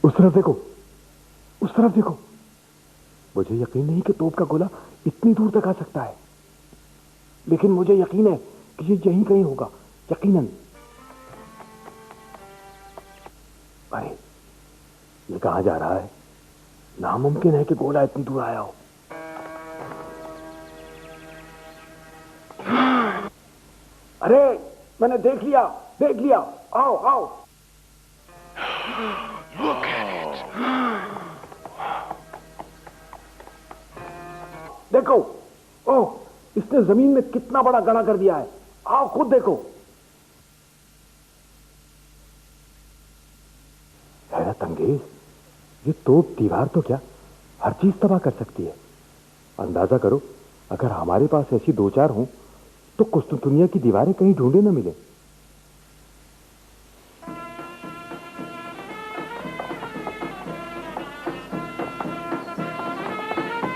उस तरफ देखो, उस तरफ देखो। मुझे यकीन नहीं कि तोप का गोला इतनी दूर तक आ सकता है, लेकिन मुझे यकीन है कि ये यहीं कहीं होगा, यकीनन। अरे ये कहां जा रहा है? नामुमकिन है कि गोला इतनी दूर आया हो। अरे मैंने देख लिया, देख लिया। आओ आओ। Look at it. देखो, ओह, इसने जमीन में कितना बड़ा गड्ढा कर दिया है। आओ खुद देखो। हैरत अंगेज, ये तोप दीवार तो क्या हर चीज तबाह कर सकती है। अंदाजा करो, अगर हमारे पास ऐसी दो चार हों तो कुस्तुनतुनिया की दीवारें कहीं ढूंढे न मिले।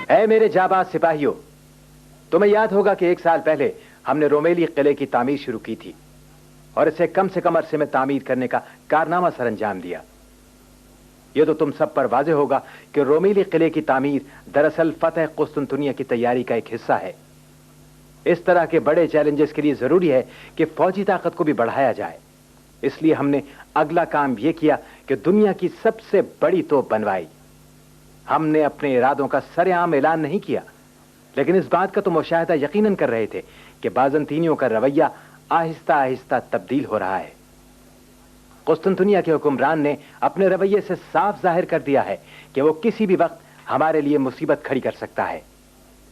ऐ मेरे जाबाज सिपाहियों, तुम्हें याद होगा कि 1 साल पहले हमने रोमेली किले की तामीर शुरू की थी और इसे कम से कम अरसे में तामीर करने का कारनामा सरंजाम दिया। यह तो तुम सब पर वाज़ेह होगा कि रोमेली किले की तामीर दरअसल फतह कुस्तुनतुनिया की तैयारी का एक हिस्सा है। इस तरह के बड़े चैलेंजेस के लिए जरूरी है कि फौजी ताकत को भी बढ़ाया जाए। इसलिए हमने अगला काम यह किया कि दुनिया की सबसे बड़ी तोप बनवाई। हमने अपने इरादों का सरेआम ऐलान नहीं किया, लेकिन इस बात का तो मुशाहिदा यकीनन कर रहे थे कि बाज़ंतीनियों का रवैया आहिस्ता आहिस्ता तब्दील हो रहा है। कुस्तुनतुनिया के हुक्मरान ने अपने रवैये से साफ जाहिर कर दिया है कि वो किसी भी वक्त हमारे लिए मुसीबत खड़ी कर सकता है।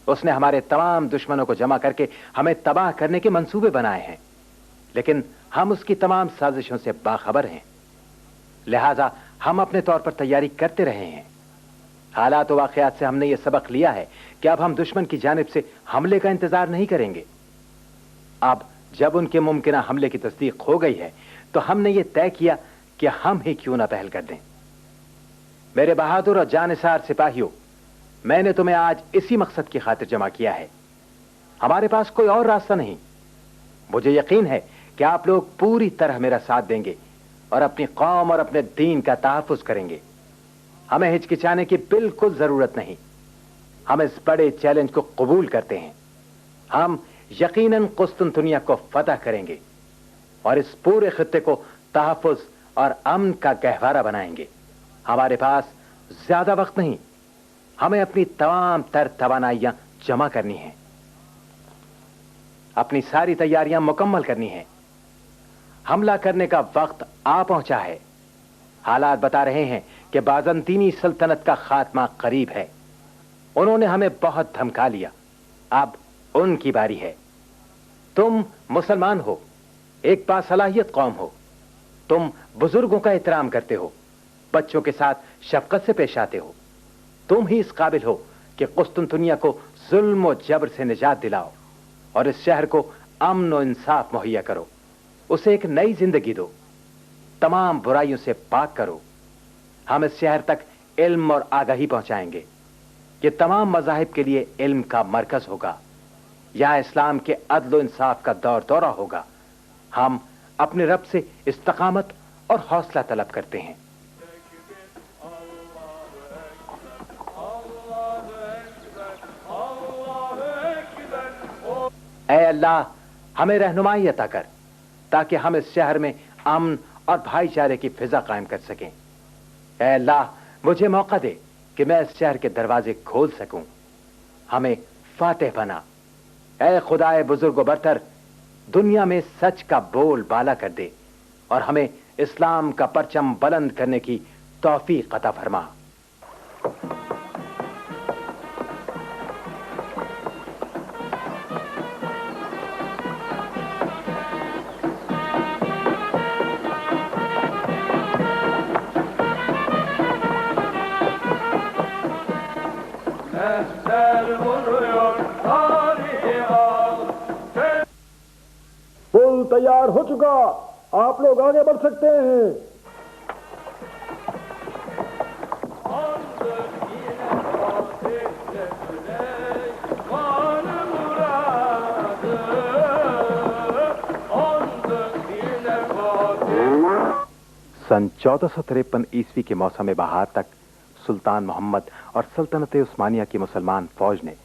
उसने हमारे तमाम दुश्मनों को जमा करके हमें तबाह करने के मंसूबे बनाए हैं, लेकिन हम उसकी तमाम साजिशों से बाखबर हैं। लिहाजा हम अपने तौर पर तैयारी करते रहे हैं। हालात और वाक़यात से हमने ये सबक लिया है कि अब हम दुश्मन की जानिब से हमले का इंतजार नहीं करेंगे। अब जब उनके मुमकिन हमले की तस्दीक हो गई है तो हमने ये तय किया कि हम ही क्यों ना पहल कर दें। मेरे बहादुर और जानिसार सिपाहियों, मैंने तुम्हें आज इसी मकसद की खातिर जमा किया है। हमारे पास कोई और रास्ता नहीं। मुझे यकीन है कि आप लोग पूरी तरह मेरा साथ देंगे और अपनी कौम और अपने दीन का तहफ़्फ़ुज़ करेंगे। हमें हिचकिचाने की बिल्कुल जरूरत नहीं। हम इस बड़े चैलेंज को कबूल करते हैं। हम यकीनन कुस्तुनतुनिया को फतह करेंगे और इस पूरे खित्ते को तहफ़्फ़ुज़ और अमन का गहवारा बनाएंगे। हमारे पास ज्यादा वक्त नहीं। हमें अपनी तमाम तर तवानाइयां जमा करनी हैं, अपनी सारी तैयारियां मुकम्मल करनी हैं। हमला करने का वक्त आ पहुंचा है। हालात बता रहे हैं कि बाज़ंतीनी सल्तनत का खात्मा करीब है। उन्होंने हमें बहुत धमका लिया, अब उनकी बारी है। तुम मुसलमान हो, एक बासलाहियत कौम हो। तुम बुजुर्गों का एहतराम करते हो, बच्चों के साथ शफकत से पेश आते हो। तुम ही इस काबिल हो कि कुस्तुनतुनिया को जुल्म और जबर से निजात दिलाओ और इस शहर को अमन और इंसाफ मुहैया करो। उसे एक नई जिंदगी दो, तमाम बुराइयों से पाक करो। हम इस शहर तक इल्म और आगाही पहुंचाएंगे। ये तमाम मज़ाहिब के लिए इल्म का मरकज होगा। यहाँ इस्लाम के अदल और इंसाफ का दौर दौरा होगा। हम अपने रब से इस्तकामत और हौसला तलब करते हैं। ऐ अल्लाह, हमें रहनुमाई अता कर ताकि हम इस शहर में अमन और भाईचारे की फिजा कायम कर सकें। ऐ अल्लाह, मुझे मौका दे कि मैं इस शहर के दरवाजे खोल सकूं। हमें फातेह बना। ऐ खुदाए बुजुर्ग व बरतर, दुनिया में सच का बोल बाला कर दे और हमें इस्लाम का परचम बुलंद करने की तौफीक अता फरमा। पुल तैयार हो चुका, आप लोग आगे बढ़ सकते हैं। सन 1453 ईस्वी के मौसम बहार तक सुल्तान मोहम्मद और सल्तनत उस्मानिया की मुसलमान फौज ने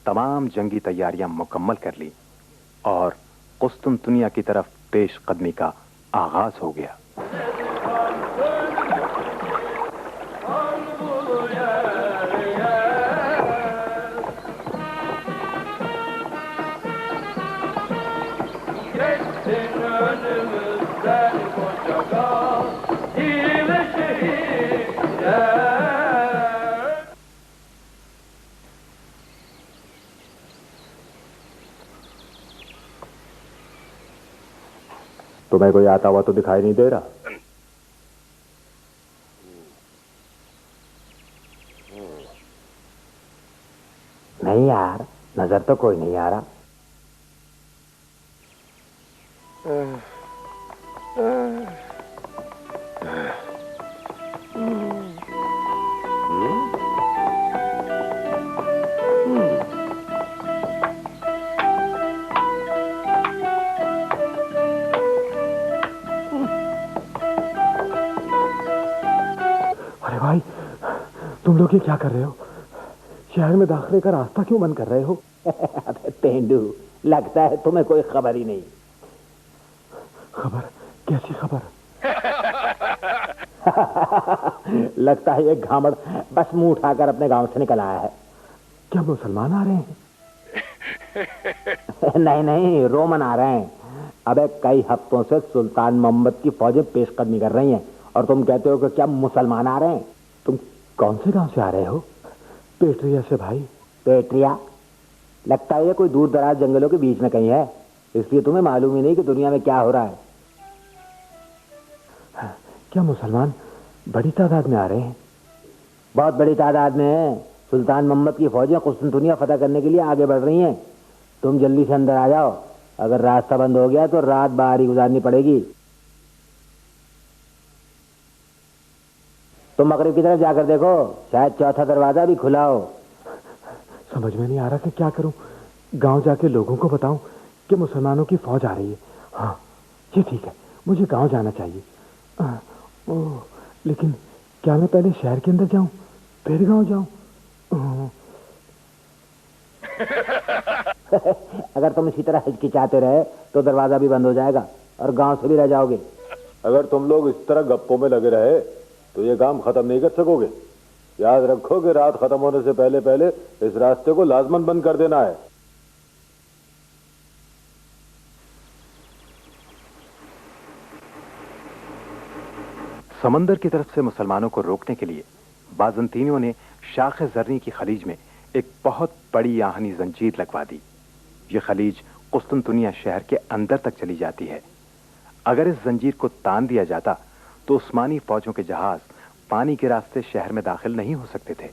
तमाम जंगी तैयारियां मुकम्मल कर ली और कुस्तुनतुनिया की तरफ पेश कदमी का आगाज हो गया। तुम्हें कोई आता हुआ तो दिखाई नहीं दे रहा? नहीं यार, नजर तो कोई नहीं आ रहा। अरे भाई, तुम लोग ये क्या कर रहे हो? शहर में दाखिले का रास्ता क्यों बंद कर रहे हो? अबे तेंदू, लगता है तुम्हें कोई खबर ही नहीं। खबर? कैसी खबर? लगता है ये घामड़ बस मुंह उठाकर अपने गांव से निकल आया है। क्या मुसलमान आ रहे हैं? नहीं नहीं, रोमन आ रहे हैं। अबे कई हफ्तों से सुल्तान मोहम्मद की फौजें पेशकदमी कर रही हैं और तुम कहते हो कि क्या मुसलमान आ रहे हैं? तुम कौन से गांव से आ रहे हो? पेट्रिया से भाई। पेट्रिया? लगता है ये कोई दूर दराज जंगलों के बीच में कहीं है, इसलिए तुम्हें मालूम ही नहीं कि दुनिया में क्या हो रहा है। क्या मुसलमान बड़ी तादाद में आ रहे हैं? बहुत बड़ी तादाद में है। सुल्तान मोहम्मद की फौजें कुस्तुनतुनिया फतह करने के लिए आगे बढ़ रही हैं। तुम जल्दी से अंदर आ जाओ, अगर रास्ता बंद हो गया तो रात बाहर ही गुजारनी पड़ेगी। तुम मगरिब की तरफ जाकर देखो, शायद चौथा दरवाजा भी खुला हो। समझ में नहीं आ रहा कि क्या करूं। गांव जाके लोगों को बताऊं कि मुसलमानों की फौज आ रही है। हाँ, ये ठीक है, मुझे गांव जाना चाहिए। लेकिन क्या मैं पहले शहर के अंदर जाऊं फिर गांव जाऊं? अगर तुम इसी तरह हिचकिचाते रहे तो दरवाजा भी बंद हो जाएगा और गांव से भी रह जाओगे। अगर तुम लोग इस तरह गप्पों में लगे रहे तो ये काम खत्म नहीं कर सकोगे। याद रखो कि रात खत्म होने से पहले पहले इस रास्ते को लाजमन बंद कर देना है। समंदर की तरफ से मुसलमानों को रोकने के लिए बाज़ंतीनियों ने शाख जर्नी की खलीज में एक बहुत बड़ी आहनी जंजीर लगवा दी। ये खलीज कुस्तुनतुनिया शहर के अंदर तक चली जाती है। अगर इस जंजीर को तान दिया जाता तो उस्मानी फौजों के जहाज पानी के रास्ते शहर में दाखिल नहीं हो सकते थे।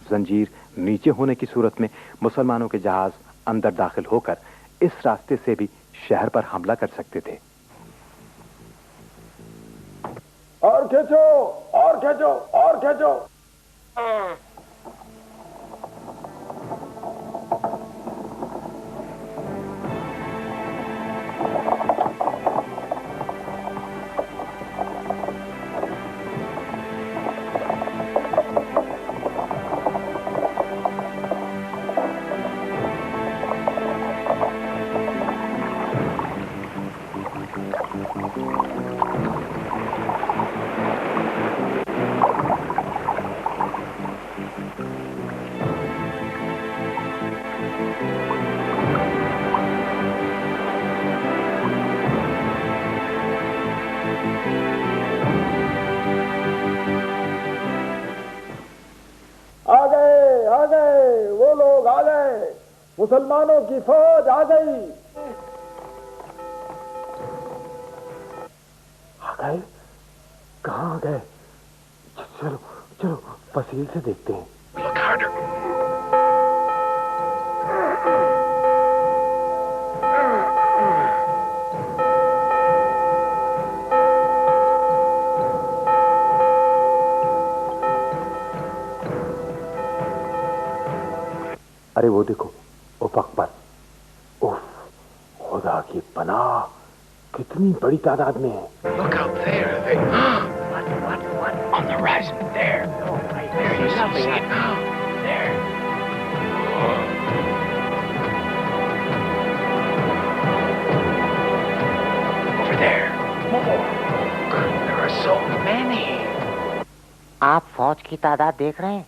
जंजीर नीचे होने की सूरत में मुसलमानों के जहाज अंदर दाखिल होकर इस रास्ते से भी शहर पर हमला कर सकते थे। और खींचो, और खींचो, और खींचो। वो लोग आ गए, मुसलमानों की फौज आ गई। आ गए? कहाँ आ गए? चलो चलो फसील से देखते हैं। अरे वो देखो उफक पर। उफ, खुदा की पनाह, कितनी बड़ी तादाद में है। Look out there. On the horizon, there. There, you see it now. There. Over there. More. There are so many. آپ فوج کی تعداد دیکھ رہے ہیں؟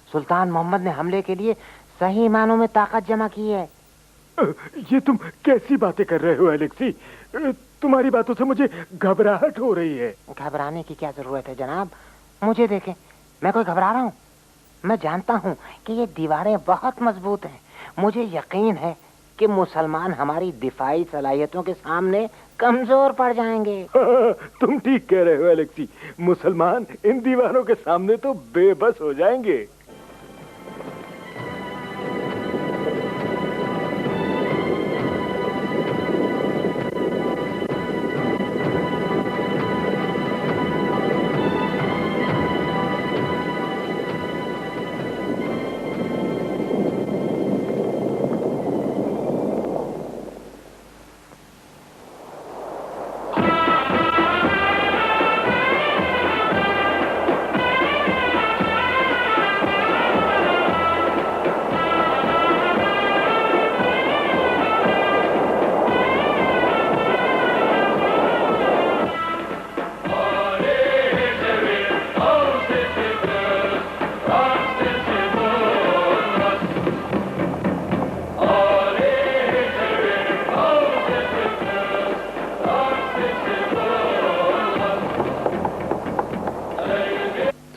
سلطان محمد نے حملے کے لیے صحیح معنوں میں طاقت جمع کی ہے. یہ تم کیسی باتیں کر رہے ہو الیکسی؟ تمہاری باتوں سے مجھے گھبراہٹ ہو رہی ہے. گھبرانے کی کیا ضرورت ہے جناب؟ مجھے دیکھیں، میں کوئی گھبرا رہا ہوں؟ میں جانتا ہوں کہ یہ دیواریں بہت مضبوط ہیں. مجھے یقین ہے کہ مسلمان ہماری دفاعی صلاحیتوں کے سامنے کمزور پڑ جائیں گے. تم ٹھیک کہہ رہے ہو الیکسی، مسلمان ان دیواروں کے سامنے تو بے بس ہو جائیں گے.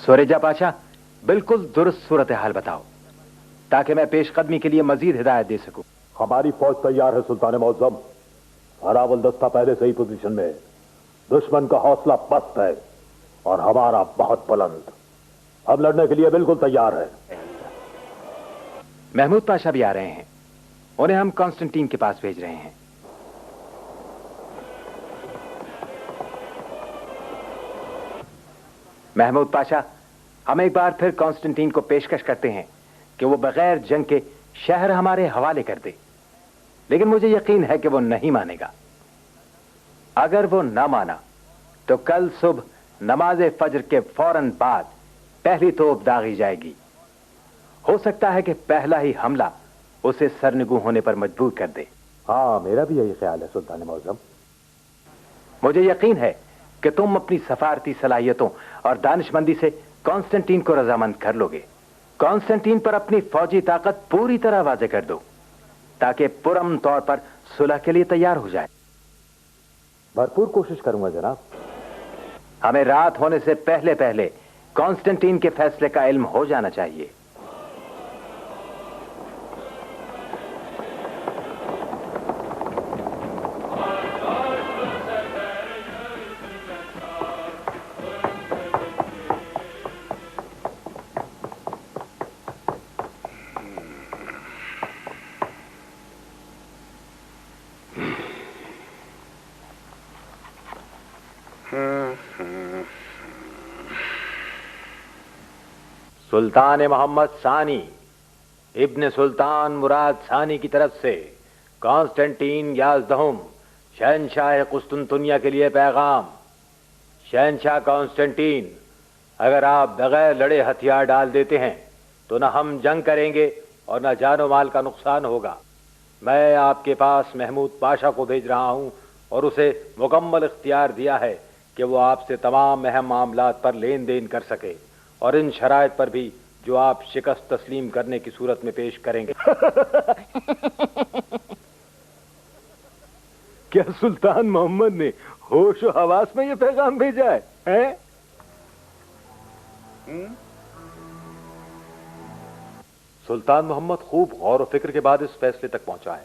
سورجا پاشا، بالکل درست صورتحال بتاؤ تاکہ میں پیش قدمی کے لیے مزید ہدایت دے سکوں. ہماری فوج تیار ہے سلطان معظم. اراول دستہ پہلے سے ہی پوزیشن میں ہے. دشمن کا حوصلہ پست ہے اور ہمارا بہت بلند. ہم لڑنے کے لیے بالکل تیار ہے. محمود پاشا بھی آ رہے ہیں، انہیں ہم کانسٹنٹین کے پاس بھیج رہے ہیں. محمود پاشا، ہم ایک بار پھر کانسٹنٹین کو پیشکش کرتے ہیں کہ وہ بغیر جنگ کے شہر ہمارے حوالے کر دے، لیکن مجھے یقین ہے کہ وہ نہیں مانے گا. اگر وہ نہ مانا تو کل صبح نماز فجر کے فوراً بعد پہلی توپ داغی جائے گی. ہو سکتا ہے کہ پہلا ہی حملہ اسے سرنگوں ہونے پر مجبور کر دے. ہاں، میرا بھی یہی خیال ہے سلطان معظم. مجھے یقین ہے کہ تم اپنی سفارتی صلاحیتوں اور دانش مندی سے کانسٹنٹین کو رضامند کر لو گے. کانسٹنٹین پر اپنی فوجی طاقت پوری طرح واضح کر دو تاکہ پرامن طور پر صلح کے لیے تیار ہو جائے. بھرپور کوشش کروں گا جناب. ہمیں رات ہونے سے پہلے پہلے کانسٹنٹین کے فیصلے کا علم ہو جانا چاہیے. سلطان محمد ثانی ابن سلطان مراد ثانی کی طرف سے کانسٹنٹین یازدہم شہنشاہ قسطنطنیہ کے لیے پیغام. شہنشاہ کانسٹنٹین، اگر آپ بغیر لڑے ہتھیار ڈال دیتے ہیں تو نہ ہم جنگ کریں گے اور نہ جان و مال کا نقصان ہوگا. میں آپ کے پاس محمود پاشا کو بھیج رہا ہوں اور اسے مکمل اختیار دیا ہے کہ وہ آپ سے تمام اہم معاملات پر لین دین کر سکے اور ان شرائط پر بھی جو آپ شکست تسلیم کرنے کی صورت میں پیش کریں گے. کیا سلطان محمد نے ہوش و حواس میں یہ پیغام بھیجا ہے؟ سلطان محمد خوب غور و فکر کے بعد اس فیصلے تک پہنچا ہے.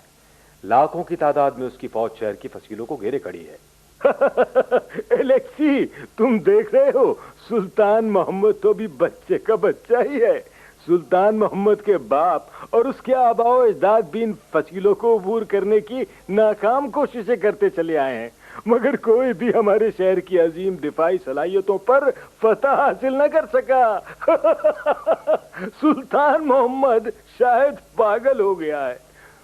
لاکھوں کی تعداد میں اس کی فوج شہر کی فصیلوں کو گھیرے کھڑی ہے. الیکسی، تم دیکھ رہے ہو، سلطان محمد تو بھی بچے کا بچہ ہی ہے. سلطان محمد کے باپ اور اس کے آباء و اجداد بھی ان فصیلوں کو عبور کرنے کی ناکام کوششیں کرتے چلے آئے ہیں، مگر کوئی بھی ہمارے شہر کی عظیم دفاعی صلاحیتوں پر فتح حاصل نہ کر سکا. سلطان محمد شاید پاگل ہو گیا ہے.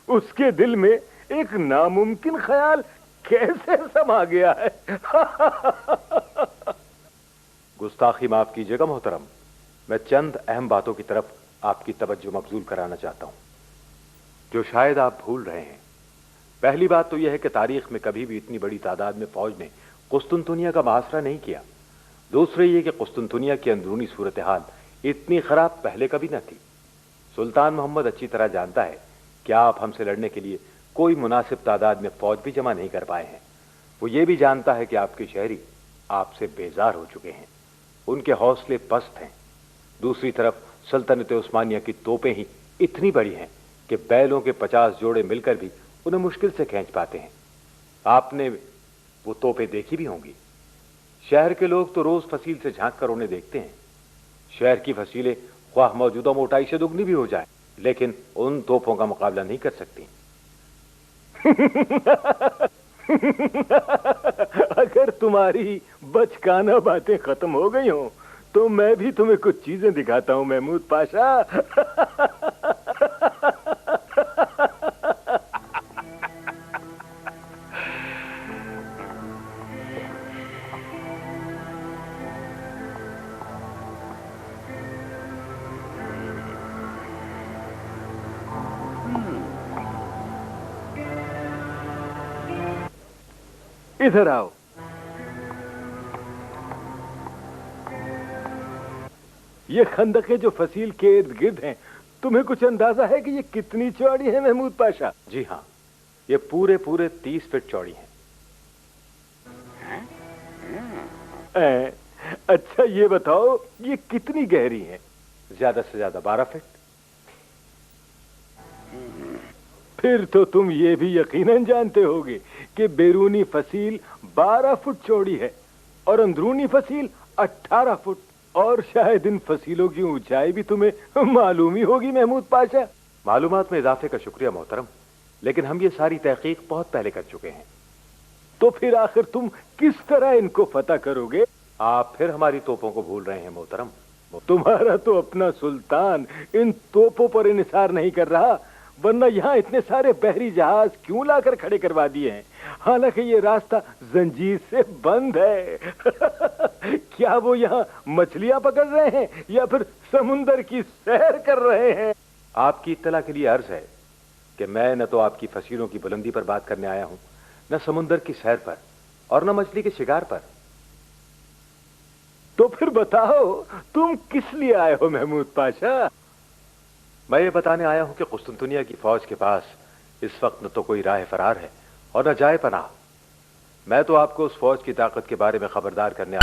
اس کے دل میں ایک ناممکن خیال کیسے سما گیا ہے. गुस्ताखी माफ कीजिएगा मोहतरम, मैं चंद अहम बातों की तरफ आपकी तवज्जो मबजूल कराना चाहता हूं, जो शायद आप भूल रहे हैं। पहली बात तो यह है कि तारीख में कभी भी इतनी बड़ी तादाद में फौज ने कुस्तुनतुनिया का मुहासरा नहीं किया। दूसरे ये कि कुस्तुनतुनिया की अंदरूनी सूरत हाल इतनी खराब पहले कभी न थी। सुल्तान मोहम्मद अच्छी तरह जानता है कि आप हमसे लड़ने के लिए कोई मुनासिब तादाद में फौज भी जमा नहीं कर पाए हैं। वो ये भी जानता है कि आपके शहरी आपसे बेजार हो चुके हैं, उनके हौसले पस्त हैं। दूसरी तरफ सल्तनत उस्मानिया की तोपें ही इतनी बड़ी हैं कि बैलों के 50 जोड़े मिलकर भी उन्हें मुश्किल से खींच पाते हैं। आपने वो तोपें देखी भी होंगी। शहर के लोग तो रोज फसील से झांक कर उन्हें देखते हैं। शहर की फसीलें ख्वाह मौजूदा मोटाई से दुगनी भी हो जाए, लेकिन उन तोपों का मुकाबला नहीं कर सकती। अगर तुम्हारी बचकाना बातें खत्म हो गई हो तो मैं भी तुम्हें कुछ चीजें दिखाता हूं महमूद पाशा। इधर आओ। ये खंदकें जो फसील के इर्द गिर्द हैं, तुम्हें कुछ अंदाजा है कि ये कितनी चौड़ी है महमूद पाशा? जी हाँ, ये पूरे 30 फीट चौड़ी हैं। अच्छा ये बताओ, ये कितनी गहरी है? ज्यादा से ज्यादा 12 फीट। फिर तो तुम ये भी यकीनन जानते होगे कि बैरूनी फसील 12 फुट चौड़ी है और अंदरूनी फसील 18 फुट। और शायद इन फसीलों की ऊंचाई भी तुम्हें मालूम ही होगी महमूद पाशा। मालूमात में इजाफे का शुक्रिया मोहतरम, लेकिन हम ये सारी तहकीक बहुत पहले कर चुके हैं। तो फिर आखिर तुम किस तरह इनको फतह करोगे? आप फिर हमारी तोपों को भूल रहे हैं मोहतरम। तुम्हारा तो अपना सुल्तान इन तोपों पर इन्हिसार नहीं कर रहा, वरना यहाँ इतने सारे बहरी जहाज क्यों लाकर खड़े करवा दिए हैं? हालांकि ये रास्ता जंजीर से बंद है। क्या वो यहाँ मछलियां पकड़ रहे हैं या फिर समुंदर की सैर कर रहे हैं? आपकी इत्तला के लिए अर्ज है कि मैं न तो आपकी फसीलों की बुलंदी पर बात करने आया हूं, न समुंदर की सैर पर, और न मछली के शिकार पर। तो फिर बताओ, तुम किस लिए आए हो महमूद पाशा? मैं ये बताने आया हूं कि कुस्तुनतुनिया की फौज के पास इस वक्त न तो कोई राह फरार है और न जाए पनाह। मैं तो आपको उस फौज की ताकत के बारे में खबरदार करने